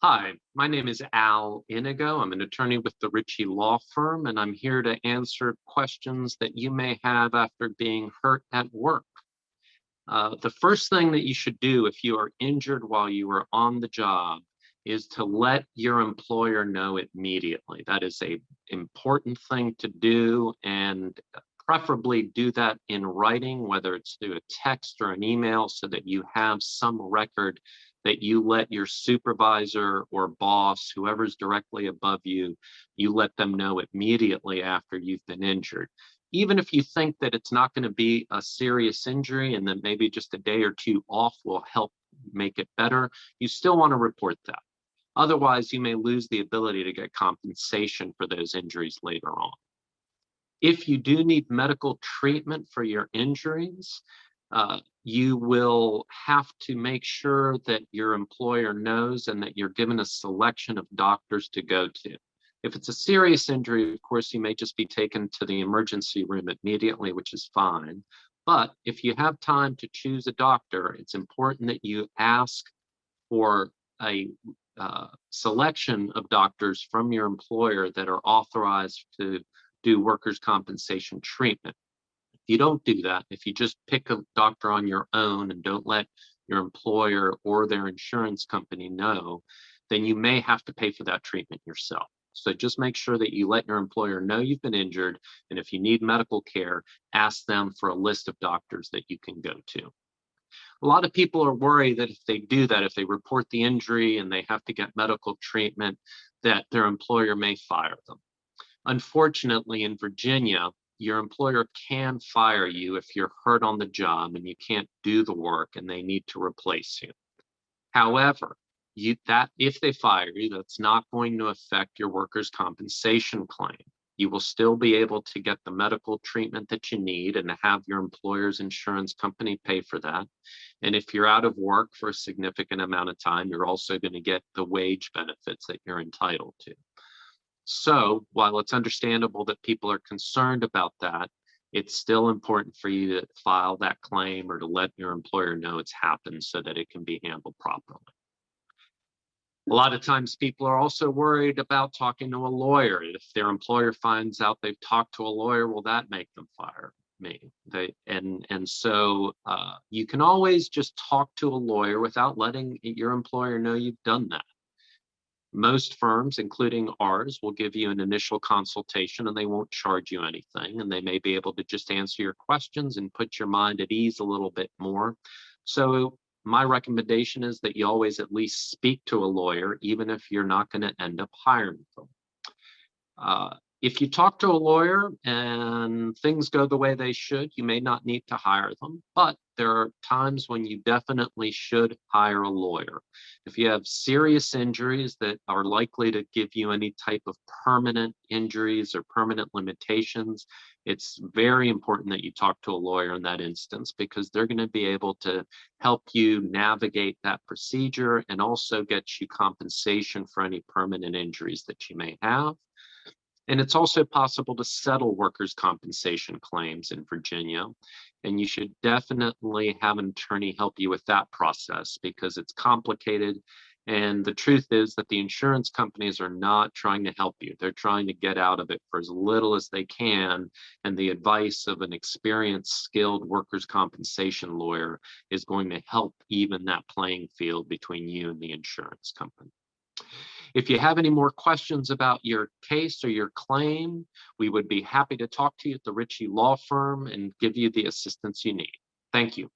Hi, my name is Al Inigo. I'm an attorney with the Ritchie law firm, and I'm here to answer questions that you may have after being hurt at work. The first thing that you should do if you are injured while you are on the job is to let your employer know immediately. That is a important thing to do, and preferably do that in writing, whether it's through a text or an email, so that you have some record that you let your supervisor or boss, whoever's directly above you, you let them know immediately after you've been injured. Even if you think that it's not going to be a serious injury and that maybe just a day or two off will help make it better, you still want to report that. Otherwise, you may lose the ability to get compensation for those injuries later on. If you do need medical treatment for your injuries, you will have to make sure that your employer knows and that you're given a selection of doctors to go to. If it's a serious injury, of course, you may just be taken to the emergency room immediately, which is fine. But if you have time to choose a doctor, it's important that you ask for a selection of doctors from your employer that are authorized to do workers' compensation treatment. If you don't do that, if you just pick a doctor on your own and don't let your employer or their insurance company know, then you may have to pay for that treatment yourself. So just make sure that you let your employer know you've been injured, and if you need medical care, ask them for a list of doctors that you can go to. A lot of people are worried that if they do that, if they report the injury and they have to get medical treatment, that their employer may fire them. Unfortunately, in Virginia, your employer can fire you if you're hurt on the job and you can't do the work and they need to replace you. However, if they fire you, that's not going to affect your workers' compensation claim. You will still be able to get the medical treatment that you need and have your employer's insurance company pay for that. And if you're out of work for a significant amount of time, you're also going to get the wage benefits that you're entitled to. So while it's understandable that people are concerned about that, it's still important for you to file that claim or to let your employer know it's happened so that it can be handled properly. A lot of times people are also worried about talking to a lawyer. If their employer finds out they've talked to a lawyer, will that make them fire me? So you can always just talk to a lawyer without letting your employer know you've done that. Most firms, including ours, will give you an initial consultation and they won't charge you anything. And they may be able to just answer your questions and put your mind at ease a little bit more. So my recommendation is that you always at least speak to a lawyer, even if you're not going to end up hiring them. If you talk to a lawyer and things go the way they should, you may not need to hire them, but there are times when you definitely should hire a lawyer. If you have serious injuries that are likely to give you any type of permanent injuries or permanent limitations, it's very important that you talk to a lawyer in that instance, because they're going to be able to help you navigate that procedure and also get you compensation for any permanent injuries that you may have. And it's also possible to settle workers' compensation claims in Virginia. And you should definitely have an attorney help you with that process, because it's complicated. And the truth is that the insurance companies are not trying to help you. They're trying to get out of it for as little as they can. And the advice of an experienced, skilled workers' compensation lawyer is going to help even that playing field between you and the insurance company. If you have any more questions about your case or your claim, we would be happy to talk to you at the Ritchie Law Firm and give you the assistance you need. Thank you.